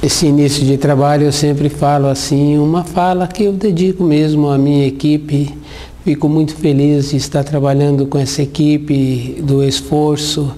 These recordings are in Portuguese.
Esse início de trabalho eu sempre falo assim, uma fala que eu dedico mesmo à minha equipe. Fico muito feliz de estar trabalhando com essa equipe, do esforço.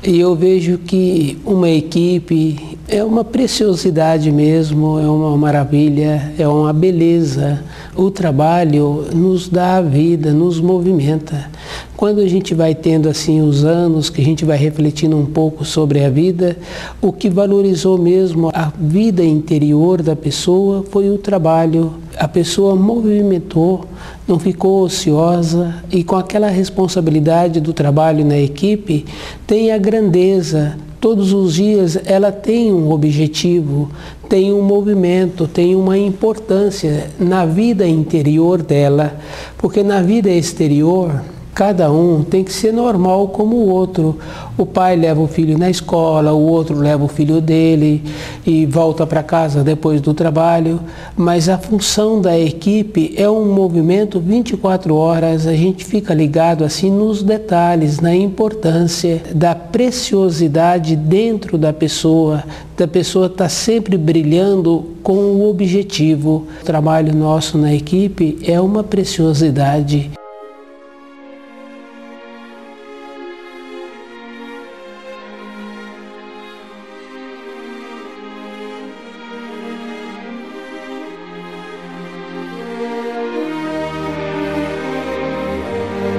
E eu vejo que uma equipe é uma preciosidade mesmo, é uma maravilha, é uma beleza. O trabalho nos dá a vida, nos movimenta. Quando a gente vai tendo assim os anos, que a gente vai refletindo um pouco sobre a vida, o que valorizou mesmo a vida interior da pessoa foi o trabalho. A pessoa movimentou, não ficou ociosa e com aquela responsabilidade do trabalho na equipe, tem a grandeza. Todos os dias ela tem um objetivo, tem um movimento, tem uma importância na vida interior dela, porque na vida exterior cada um tem que ser normal como o outro. O pai leva o filho na escola, o outro leva o filho dele e volta para casa depois do trabalho. Mas a função da equipe é um movimento 24 horas. A gente fica ligado assim nos detalhes, na importância da preciosidade dentro da pessoa estar sempre brilhando com o objetivo. O trabalho nosso na equipe é uma preciosidade.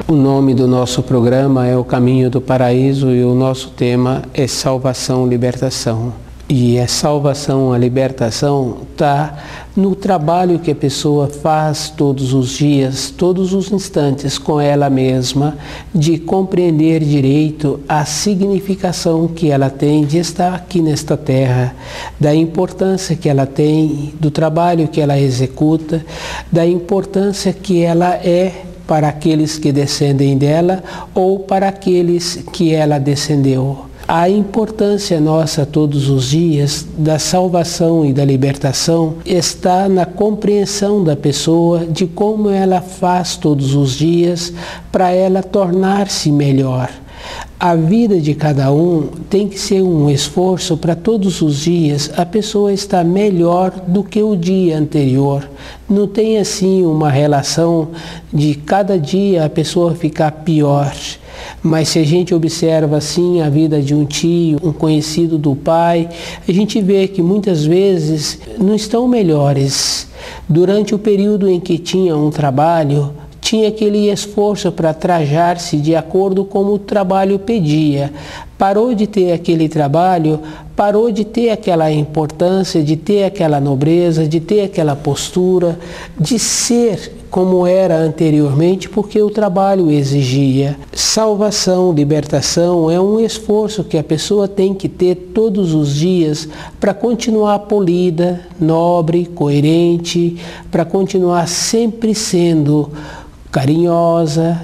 O nome do nosso programa é O Caminho do Paraíso e o nosso tema é Salvação, Libertação. E a salvação, a libertação está no trabalho que a pessoa faz todos os dias, todos os instantes com ela mesma, de compreender direito a significação que ela tem de estar aqui nesta terra, da importância que ela tem, do trabalho que ela executa, da importância que ela é para aqueles que descendem dela ou para aqueles que ela descendeu. A importância nossa todos os dias da salvação e da libertação está na compreensão da pessoa de como ela faz todos os dias para ela tornar-se melhor. A vida de cada um tem que ser um esforço para todos os dias a pessoa estar melhor do que o dia anterior. Não tem assim uma relação de cada dia a pessoa ficar pior. Mas se a gente observa assim a vida de um tio, um conhecido do pai, a gente vê que muitas vezes não estão melhores. Durante o período em que tinha um trabalho, tinha aquele esforço para trajar-se de acordo com o trabalho pedia. Parou de ter aquele trabalho, parou de ter aquela importância, de ter aquela nobreza, de ter aquela postura, de ser como era anteriormente, porque o trabalho exigia. Salvação, libertação é um esforço que a pessoa tem que ter todos os dias para continuar polida, nobre, coerente, para continuar sempre sendo carinhosa,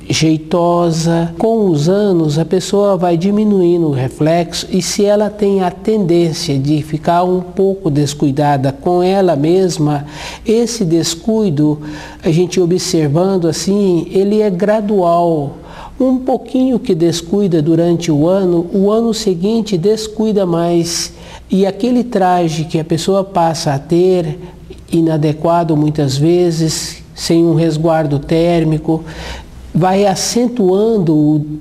jeitosa. Com os anos a pessoa vai diminuindo o reflexo e se ela tem a tendência de ficar um pouco descuidada com ela mesma, esse descuido, a gente observando assim, ele é gradual. Um pouquinho que descuida durante o ano seguinte descuida mais. E aquele traje que a pessoa passa a ter, inadequado muitas vezes, sem um resguardo térmico, vai acentuando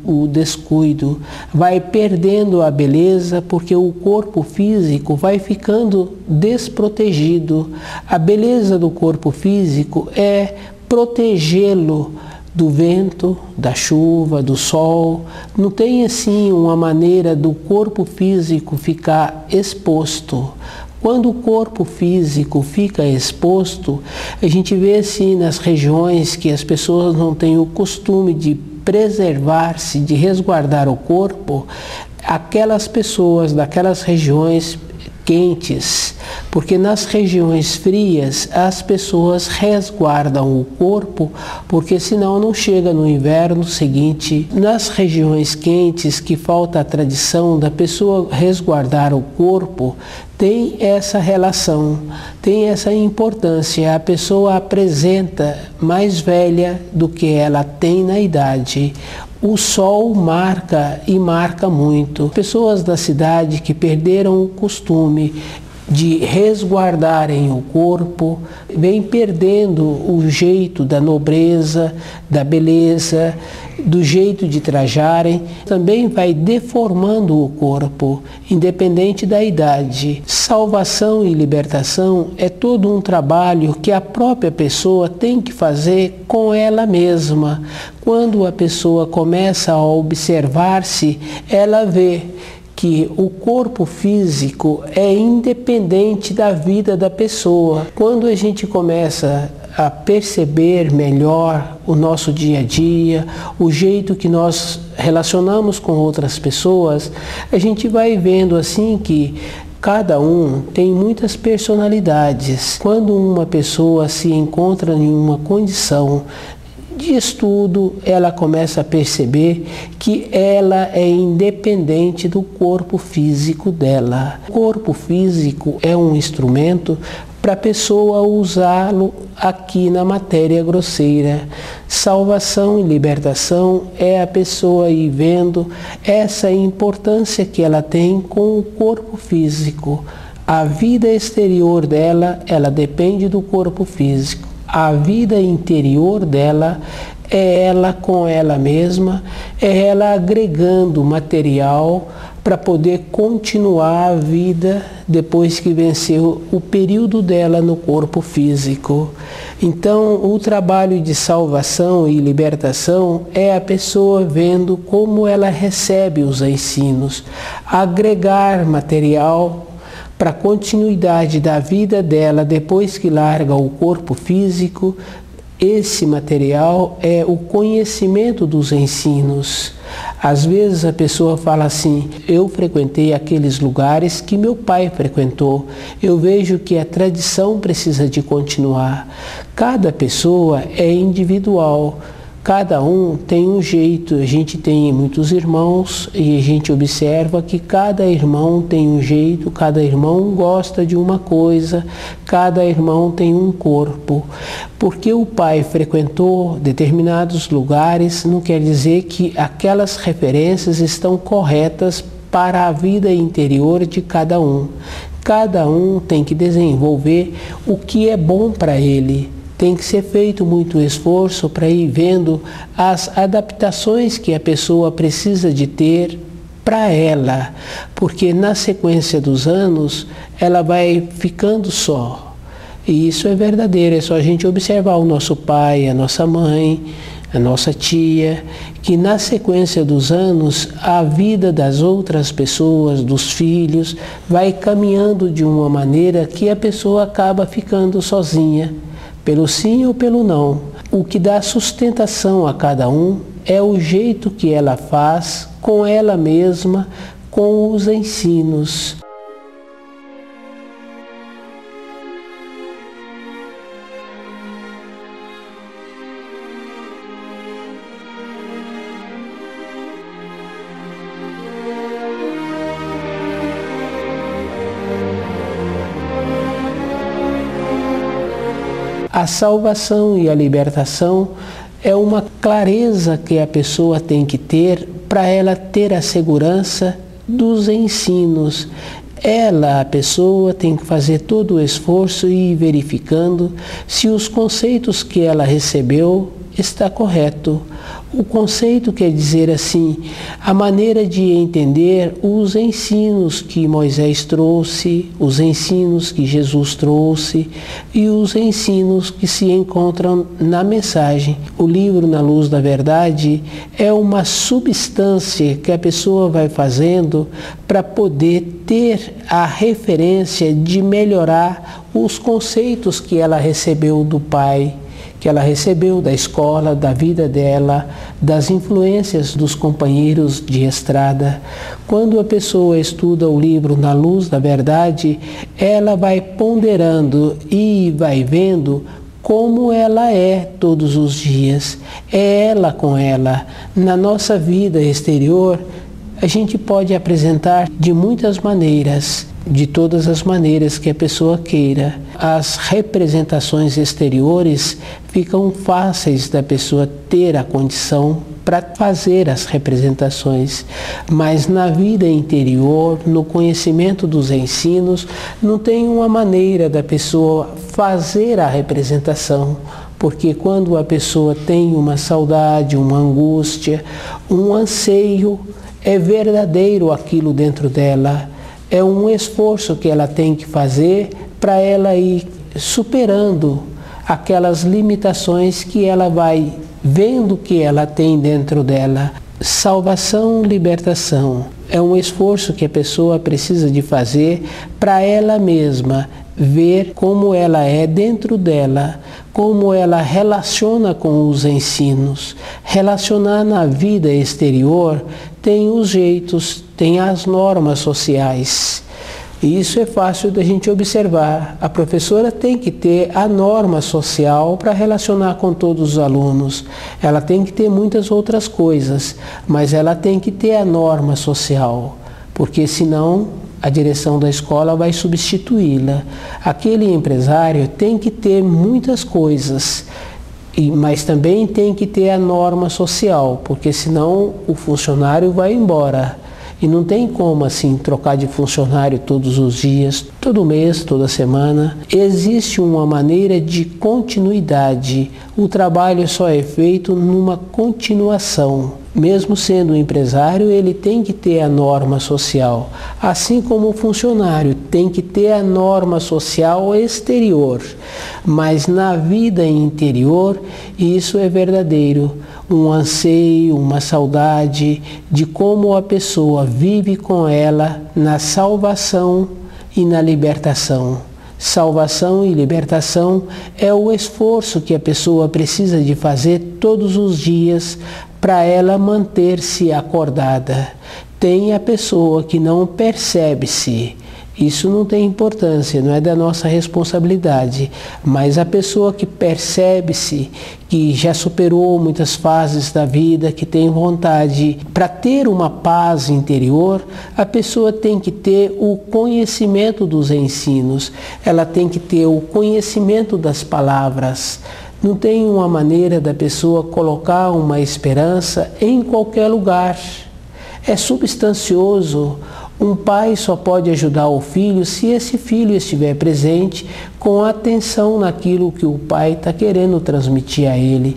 o descuido, vai perdendo a beleza, porque o corpo físico vai ficando desprotegido. A beleza do corpo físico é protegê-lo do vento, da chuva, do sol. Não tem assim uma maneira do corpo físico ficar exposto. Quando o corpo físico fica exposto, a gente vê assim nas regiões que as pessoas não têm o costume de preservar-se, de resguardar o corpo, aquelas pessoas daquelas regiões quentes, porque nas regiões frias as pessoas resguardam o corpo, porque senão não chega no inverno seguinte. Nas regiões quentes, que falta a tradição da pessoa resguardar o corpo, tem essa relação, tem essa importância. A pessoa apresenta mais velha do que ela tem na idade. O sol marca e marca muito. Pessoas da cidade que perderam o costume de resguardarem o corpo, vem perdendo o jeito da nobreza, da beleza, do jeito de trajarem, também vai deformando o corpo, independente da idade. Salvação e libertação é todo um trabalho que a própria pessoa tem que fazer com ela mesma. Quando a pessoa começa a observar-se, ela vê que o corpo físico é independente da vida da pessoa. Quando a gente começa a perceber melhor o nosso dia a dia, o jeito que nós relacionamos com outras pessoas, a gente vai vendo assim que cada um tem muitas personalidades. Quando uma pessoa se encontra em uma condição de estudo, ela começa a perceber que ela é independente do corpo físico dela. O corpo físico é um instrumento para a pessoa usá-lo aqui na matéria grosseira. Salvação e libertação é a pessoa ir vendo essa importância que ela tem com o corpo físico. A vida exterior dela, ela depende do corpo físico. A vida interior dela é ela com ela mesma, é ela agregando material para poder continuar a vida depois que venceu o período dela no corpo físico. Então, o trabalho de salvação e libertação é a pessoa vendo como ela recebe os ensinos, agregar material para a continuidade da vida dela depois que larga o corpo físico. Esse material é o conhecimento dos ensinos. Às vezes a pessoa fala assim: eu frequentei aqueles lugares que meu pai frequentou, eu vejo que a tradição precisa de continuar. Cada pessoa é individual. Cada um tem um jeito. A gente tem muitos irmãos e a gente observa que cada irmão tem um jeito, cada irmão gosta de uma coisa, cada irmão tem um corpo. Porque o pai frequentou determinados lugares não quer dizer que aquelas referências estão corretas para a vida interior de cada um. Cada um tem que desenvolver o que é bom para ele. Tem que ser feito muito esforço para ir vendo as adaptações que a pessoa precisa de ter para ela, porque na sequência dos anos ela vai ficando só. E isso é verdadeiro, é só a gente observar o nosso pai, a nossa mãe, a nossa tia, que na sequência dos anos a vida das outras pessoas, dos filhos, vai caminhando de uma maneira que a pessoa acaba ficando sozinha. Pelo sim ou pelo não. O que dá sustentação a cada um é o jeito que ela faz com ela mesma, com os ensinos. A salvação e a libertação é uma clareza que a pessoa tem que ter para ela ter a segurança dos ensinos. Ela, a pessoa, tem que fazer todo o esforço e ir verificando se os conceitos que ela recebeu está correto. O conceito quer dizer assim, a maneira de entender os ensinos que Moisés trouxe, os ensinos que Jesus trouxe e os ensinos que se encontram na mensagem. O livro Na Luz da Verdade é uma substância que a pessoa vai fazendo para poder ter a referência de melhorar os conceitos que ela recebeu do Pai, que ela recebeu da escola, da vida dela, das influências dos companheiros de estrada. Quando a pessoa estuda o livro Na Luz da Verdade, ela vai ponderando e vai vendo como ela é todos os dias. É ela com ela. Na nossa vida exterior, a gente pode apresentar de muitas maneiras, de todas as maneiras que a pessoa queira. As representações exteriores ficam fáceis da pessoa ter a condição para fazer as representações, mas na vida interior, no conhecimento dos ensinos, não tem uma maneira da pessoa fazer a representação. Porque quando a pessoa tem uma saudade, uma angústia, um anseio, é verdadeiro aquilo dentro dela. É um esforço que ela tem que fazer para ela ir superando aquelas limitações que ela vai vendo que ela tem dentro dela. Salvação, libertação. É um esforço que a pessoa precisa de fazer para ela mesma ver como ela é dentro dela, como ela relaciona com os ensinos. Relacionar na vida exterior tem os jeitos, tem as normas sociais. E isso é fácil da gente observar. A professora tem que ter a norma social para relacionar com todos os alunos. Ela tem que ter muitas outras coisas, mas ela tem que ter a norma social, porque senão a direção da escola vai substituí-la. Aquele empresário tem que ter muitas coisas, mas também tem que ter a norma social, porque senão o funcionário vai embora. E não tem como assim trocar de funcionário todos os dias, todo mês, toda semana. Existe uma maneira de continuidade. O trabalho só é feito numa continuação. Mesmo sendo um empresário, ele tem que ter a norma social. Assim como o funcionário tem que ter a norma social exterior. Mas na vida interior, isso é verdadeiro. Um anseio, uma saudade de como a pessoa vive com ela na salvação e na libertação. Salvação e libertação é o esforço que a pessoa precisa de fazer todos os dias para ela manter-se acordada. Tem a pessoa que não percebe-se. Isso não tem importância, não é da nossa responsabilidade, mas a pessoa que percebe-se, que já superou muitas fases da vida, que tem vontade, para ter uma paz interior, a pessoa tem que ter o conhecimento dos ensinos, ela tem que ter o conhecimento das palavras. Não tem uma maneira da pessoa colocar uma esperança em qualquer lugar. É substancioso. Um pai só pode ajudar o filho se esse filho estiver presente com atenção naquilo que o pai está querendo transmitir a ele.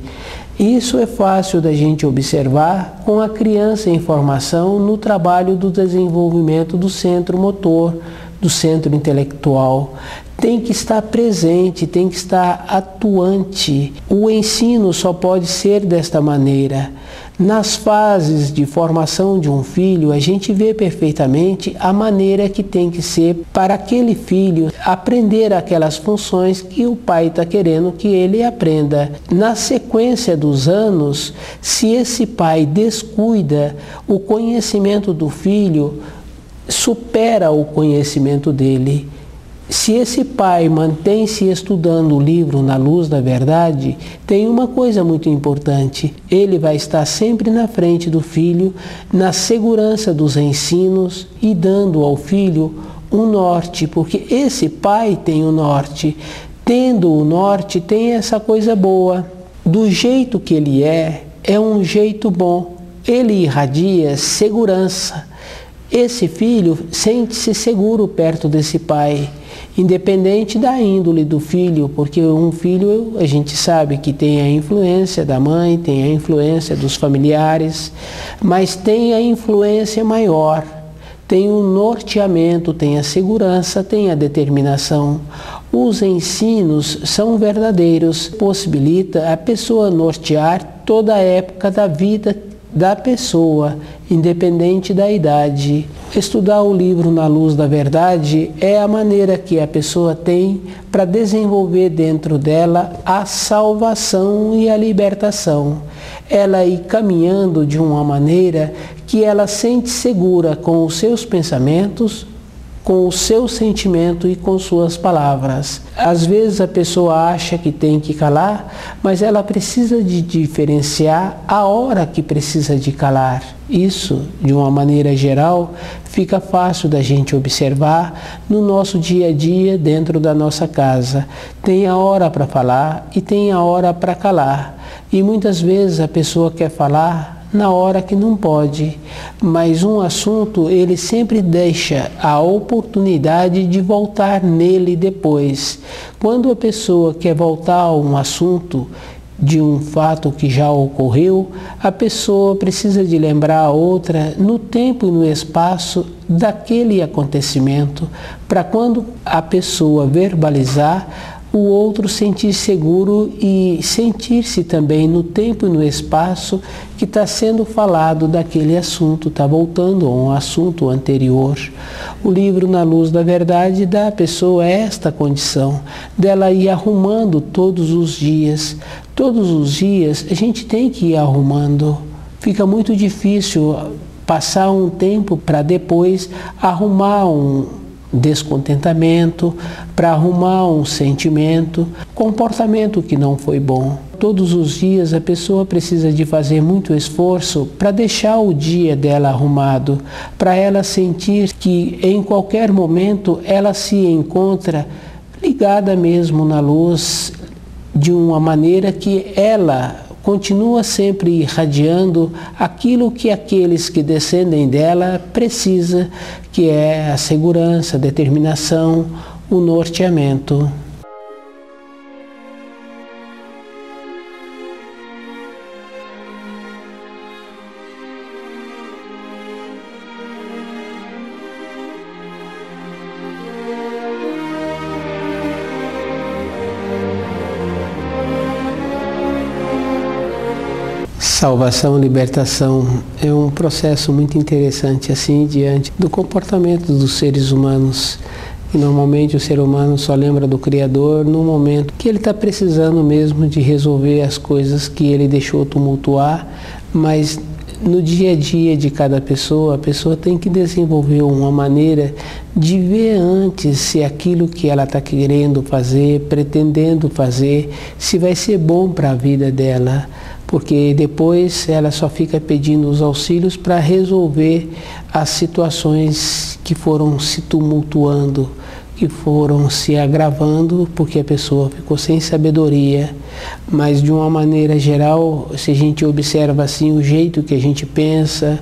Isso é fácil da gente observar com a criança em formação no trabalho do desenvolvimento do centro motor, do centro intelectual. Tem que estar presente, tem que estar atuante. O ensino só pode ser desta maneira. Nas fases de formação de um filho, a gente vê perfeitamente a maneira que tem que ser para aquele filho aprender aquelas funções que o pai está querendo que ele aprenda. Na sequência dos anos, se esse pai descuida, o conhecimento do filho supera o conhecimento dele. Se esse pai mantém-se estudando o livro Na Luz da Verdade, tem uma coisa muito importante. Ele vai estar sempre na frente do filho, na segurança dos ensinos e dando ao filho um norte, porque esse pai tem o norte. Tendo o norte, tem essa coisa boa. Do jeito que ele é um jeito bom. Ele irradia segurança. Esse filho sente-se seguro perto desse pai, independente da índole do filho, porque um filho a gente sabe que tem a influência da mãe, tem a influência dos familiares, mas tem a influência maior, tem o norteamento, tem a segurança, tem a determinação. Os ensinos são verdadeiros, possibilita a pessoa nortear toda a época da vida da pessoa, independente da idade. Estudar o livro na luz da verdade é a maneira que a pessoa tem para desenvolver dentro dela a salvação e a libertação. Ela ir caminhando de uma maneira que ela sente segura com os seus pensamentos, com o seu sentimento e com suas palavras. Às vezes a pessoa acha que tem que calar, mas ela precisa de diferenciar a hora que precisa de calar. Isso, de uma maneira geral, fica fácil da gente observar no nosso dia a dia dentro da nossa casa. Tem a hora para falar e tem a hora para calar. E muitas vezes a pessoa quer falar na hora que não pode, mas um assunto ele sempre deixa a oportunidade de voltar nele depois. Quando a pessoa quer voltar a um assunto de um fato que já ocorreu, a pessoa precisa de lembrar a outra no tempo e no espaço daquele acontecimento, para quando a pessoa verbalizar, o outro sentir seguro e sentir-se também no tempo e no espaço que está sendo falado daquele assunto, está voltando a um assunto anterior. O livro Na Luz da Verdade dá à pessoa esta condição, dela ir arrumando todos os dias. Todos os dias a gente tem que ir arrumando. Fica muito difícil passar um tempo para depois arrumar um descontentamento, para arrumar um sentimento, comportamento que não foi bom. Todos os dias a pessoa precisa de fazer muito esforço para deixar o dia dela arrumado, para ela sentir que em qualquer momento ela se encontra ligada mesmo na luz, de uma maneira que ela continua sempre irradiando aquilo que aqueles que descendem dela precisam, que é a segurança, a determinação, o norteamento. Salvação, libertação é um processo muito interessante assim diante do comportamento dos seres humanos. E normalmente o ser humano só lembra do Criador no momento que ele está precisando mesmo de resolver as coisas que ele deixou tumultuar, mas no dia a dia de cada pessoa, a pessoa tem que desenvolver uma maneira de ver antes se aquilo que ela está querendo fazer, pretendendo fazer, se vai ser bom para a vida dela. Porque depois ela só fica pedindo os auxílios para resolver as situações que foram se tumultuando, que foram se agravando, porque a pessoa ficou sem sabedoria. Mas de uma maneira geral, se a gente observa assim o jeito que a gente pensa,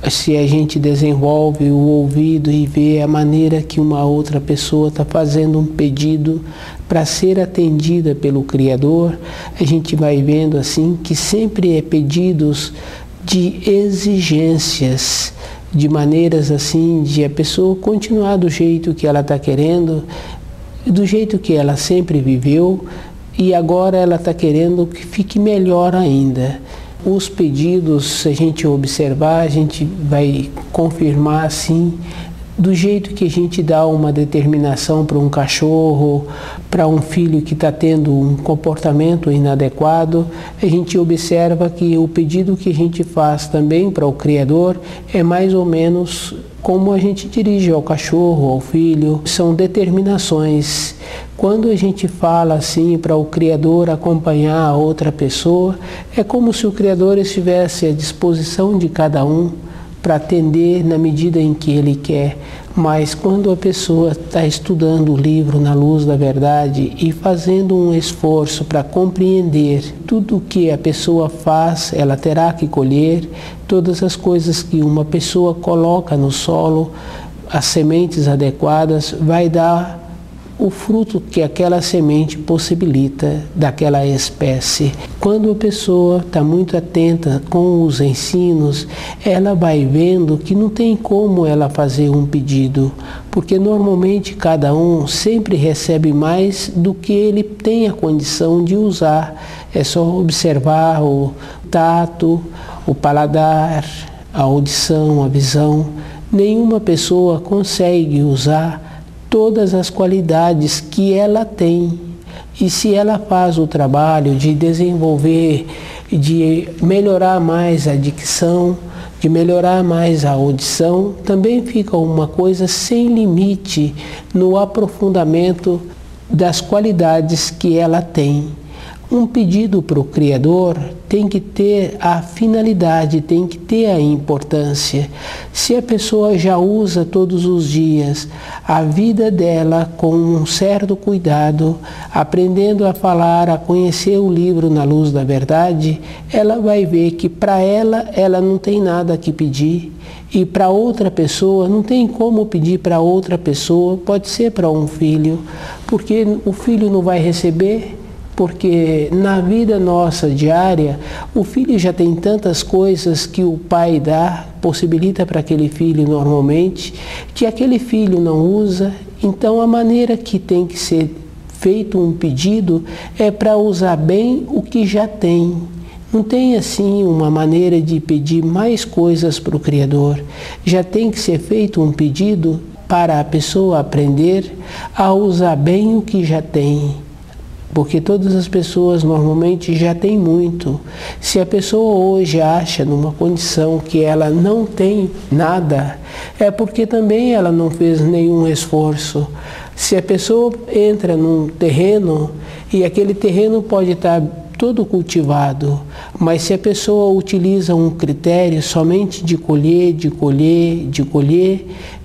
se a gente desenvolve o ouvido e vê a maneira que uma outra pessoa está fazendo um pedido para ser atendida pelo Criador, a gente vai vendo assim que sempre é pedidos de exigências, de maneiras assim de a pessoa continuar do jeito que ela está querendo, do jeito que ela sempre viveu, e agora ela está querendo que fique melhor ainda. Os pedidos, se a gente observar, a gente vai confirmar assim, do jeito que a gente dá uma determinação para um cachorro, para um filho que está tendo um comportamento inadequado, a gente observa que o pedido que a gente faz também para o Criador é mais ou menos como a gente dirige ao cachorro, ao filho, são determinações. Quando a gente fala assim para o Criador acompanhar a outra pessoa, é como se o Criador estivesse à disposição de cada um para atender na medida em que ele quer. Mas quando a pessoa está estudando o livro Na Luz da Verdade e fazendo um esforço para compreender tudo o que a pessoa faz, ela terá que colher, todas as coisas que uma pessoa coloca no solo, as sementes adequadas, vai dar o fruto que aquela semente possibilita daquela espécie. Quando a pessoa está muito atenta com os ensinos, ela vai vendo que não tem como ela fazer um pedido, porque normalmente cada um sempre recebe mais do que ele tem a condição de usar. É só observar o tato, o paladar, a audição, a visão. nenhuma pessoa consegue usar todas as qualidades que ela tem. E se ela faz o trabalho de desenvolver, de melhorar mais a dicção, de melhorar mais a audição, também fica uma coisa sem limite no aprofundamento das qualidades que ela tem. Um pedido para o Criador tem que ter a finalidade, tem que ter a importância. Se a pessoa já usa todos os dias a vida dela com um certo cuidado, aprendendo a falar, a conhecer o livro na luz da verdade, ela vai ver que para ela não tem nada que pedir. E para outra pessoa, não tem como pedir para outra pessoa, pode ser para um filho, porque o filho não vai receber. Porque na vida nossa diária, o filho já tem tantas coisas que o pai dá, possibilita para aquele filho normalmente, que aquele filho não usa. Então a maneira que tem que ser feito um pedido é para usar bem o que já tem. Não tem assim uma maneira de pedir mais coisas para o Criador. Já tem que ser feito um pedido para a pessoa aprender a usar bem o que já tem. Porque todas as pessoas normalmente já têm muito. Se a pessoa hoje acha numa condição que ela não tem nada, é porque também ela não fez nenhum esforço. Se a pessoa entra num terreno e aquele terreno pode estar todo cultivado, mas se a pessoa utiliza um critério somente de colher,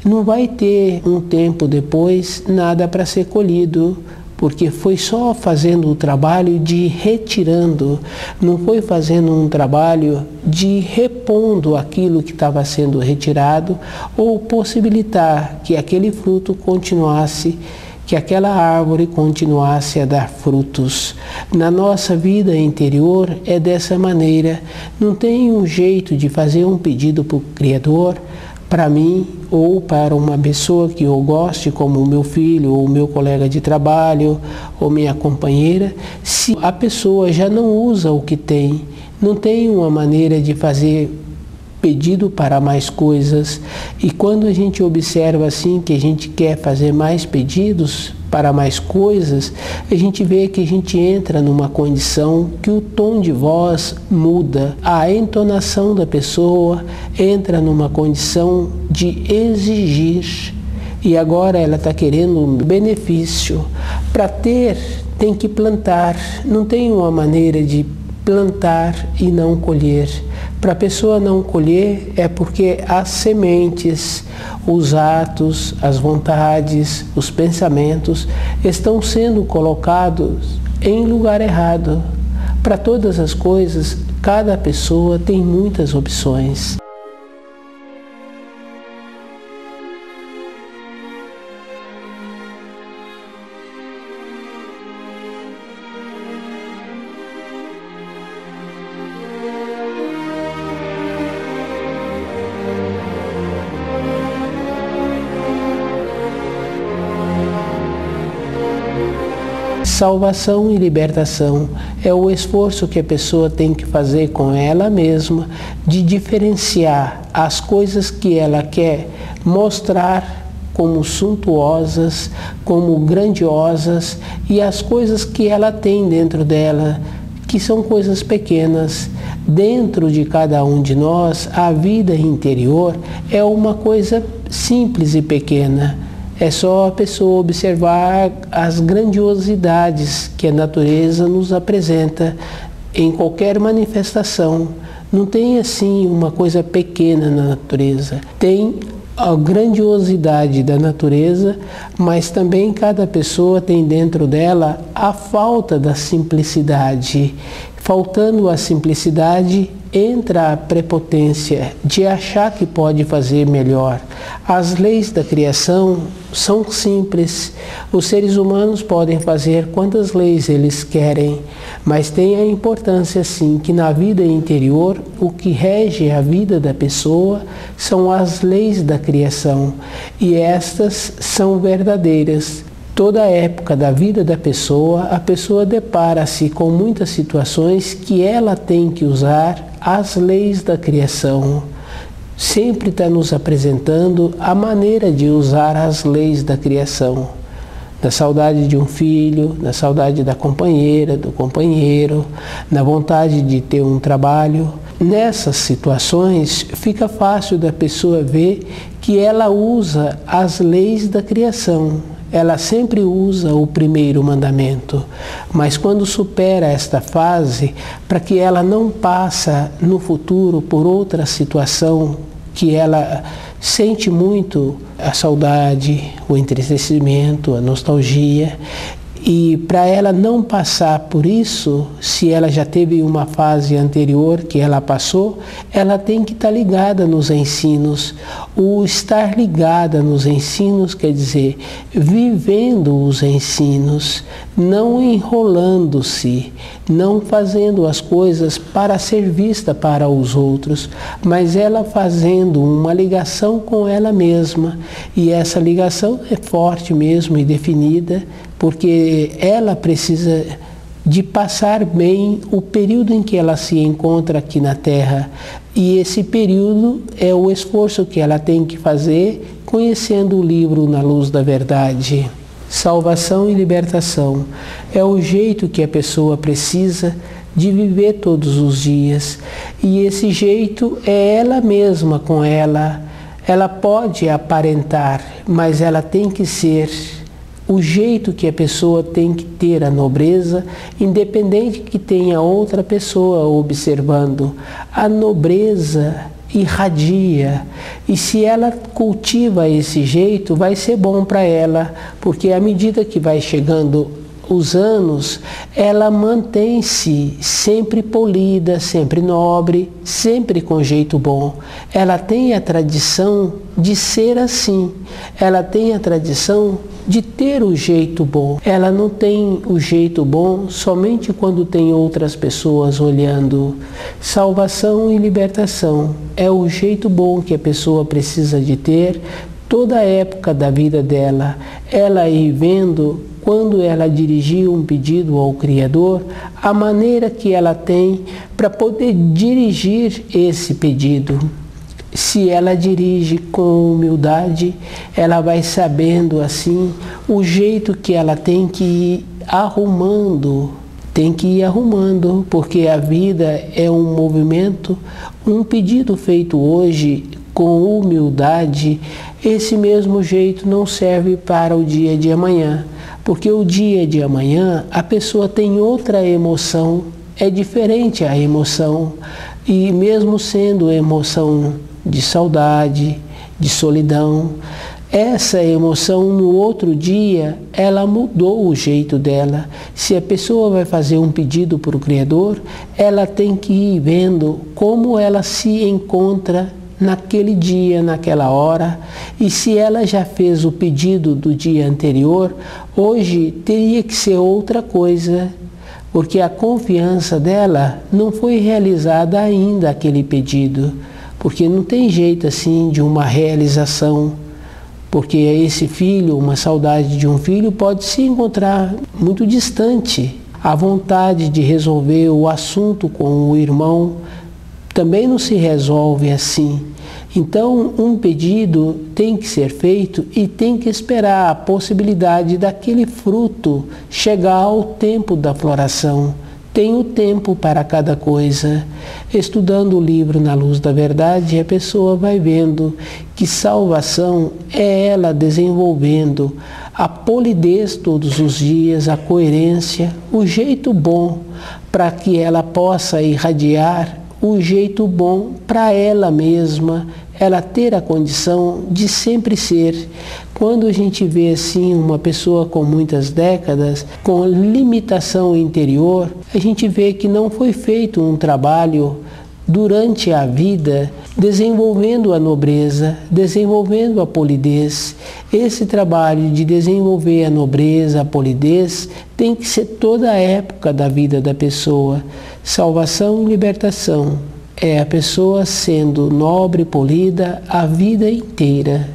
não vai ter um tempo depois nada para ser colhido. Porque foi só fazendo o trabalho de retirando, não foi fazendo um trabalho de repondo aquilo que estava sendo retirado ou possibilitar que aquele fruto continuasse, que aquela árvore continuasse a dar frutos. Na nossa vida interior é dessa maneira, não tem um jeito de fazer um pedido para o Criador, para mim ou para uma pessoa que eu goste, como o meu filho, ou o meu colega de trabalho, ou minha companheira, se a pessoa já não usa o que tem, não tem uma maneira de fazer pedido para mais coisas. E quando a gente observa assim que a gente quer fazer mais pedidos para mais coisas, a gente vê que a gente entra numa condição que o tom de voz muda, a entonação da pessoa entra numa condição de exigir. E agora ela está querendo um benefício. Para ter, tem que plantar. Não tem uma maneira de plantar e não colher. Para a pessoa não colher é porque as sementes, os atos, as vontades, os pensamentos estão sendo colocados em lugar errado. Para todas as coisas, cada pessoa tem muitas opções. Salvação e libertação é o esforço que a pessoa tem que fazer com ela mesma de diferenciar as coisas que ela quer mostrar como suntuosas, como grandiosas, e as coisas que ela tem dentro dela, que são coisas pequenas. Dentro de cada um de nós, a vida interior é uma coisa simples e pequena. É só a pessoa observar as grandiosidades que a natureza nos apresenta em qualquer manifestação. Não tem assim uma coisa pequena na natureza. Tem a grandiosidade da natureza, mas também cada pessoa tem dentro dela a falta da simplicidade. Faltando a simplicidade, entra a prepotência de achar que pode fazer melhor. As leis da criação são simples. Os seres humanos podem fazer quantas leis eles querem, mas tem a importância sim que na vida interior o que rege a vida da pessoa são as leis da criação, e estas são verdadeiras. Toda a época da vida da pessoa, a pessoa depara-se com muitas situações que ela tem que usar as leis da criação. sempre está nos apresentando a maneira de usar as leis da criação, da saudade de um filho, da saudade da companheira, do companheiro, da vontade de ter um trabalho. Nessas situações, fica fácil da pessoa ver que ela usa as leis da criação. Ela sempre usa o primeiro mandamento, mas quando supera esta fase, para que ela não passe no futuro por outra situação que ela sente muito a saudade, o entristecimento, a nostalgia, e para ela não passar por isso, se ela já teve uma fase anterior que ela passou, ela tem que estar ligada nos ensinos. O estar ligada nos ensinos quer dizer vivendo os ensinos, não enrolando-se, não fazendo as coisas para ser vista para os outros, mas ela fazendo uma ligação com ela mesma. E essa ligação é forte mesmo e definida, porque ela precisa de passar bem o período em que ela se encontra aqui na Terra. E esse período é o esforço que ela tem que fazer conhecendo o livro Na Luz da Verdade. Salvação e libertação é o jeito que a pessoa precisa de viver todos os dias. E esse jeito é ela mesma com ela. Ela pode aparentar, mas ela tem que ser o jeito que a pessoa tem que ter a nobreza, independente que tenha outra pessoa observando. A nobreza irradia, e se ela cultiva esse jeito, vai ser bom para ela, porque à medida que vai chegando os anos, ela mantém-se sempre polida, sempre nobre, sempre com jeito bom. Ela tem a tradição de ser assim, ela tem a tradição de ter o jeito bom. Ela não tem o jeito bom somente quando tem outras pessoas olhando. Salvação e libertação é o jeito bom que a pessoa precisa de ter toda a época da vida dela. Ela ir vendo, quando ela dirigir um pedido ao Criador, a maneira que ela tem para poder dirigir esse pedido. Se ela dirige com humildade, ela vai sabendo assim o jeito que ela tem que ir arrumando. Tem que ir arrumando, porque a vida é um movimento, um pedido feito hoje com humildade, esse mesmo jeito não serve para o dia de amanhã. Porque o dia de amanhã a pessoa tem outra emoção, é diferente a emoção, e mesmo sendo emoção de saudade, de solidão, essa emoção no outro dia, ela mudou o jeito dela. Se a pessoa vai fazer um pedido para o Criador, ela tem que ir vendo como ela se encontra naquele dia, naquela hora, e se ela já fez o pedido do dia anterior, hoje teria que ser outra coisa, porque a confiança dela não foi realizada ainda aquele pedido, porque não tem jeito assim de uma realização, porque esse filho, uma saudade de um filho pode se encontrar muito distante. A vontade de resolver o assunto com o irmão também não se resolve assim. Então, um pedido tem que ser feito e tem que esperar a possibilidade daquele fruto chegar ao tempo da floração. Tem o tempo para cada coisa. Estudando o livro Na Luz da Verdade, a pessoa vai vendo que salvação é ela desenvolvendo a polidez todos os dias, a coerência, o jeito bom para que ela possa irradiar o jeito bom para ela mesma, ela ter a condição de sempre ser. Quando a gente vê assim uma pessoa com muitas décadas, com limitação interior, a gente vê que não foi feito um trabalho durante a vida desenvolvendo a nobreza, desenvolvendo a polidez. Esse trabalho de desenvolver a nobreza, a polidez, tem que ser toda a época da vida da pessoa. Salvação e libertação é a pessoa sendo nobre e polida a vida inteira.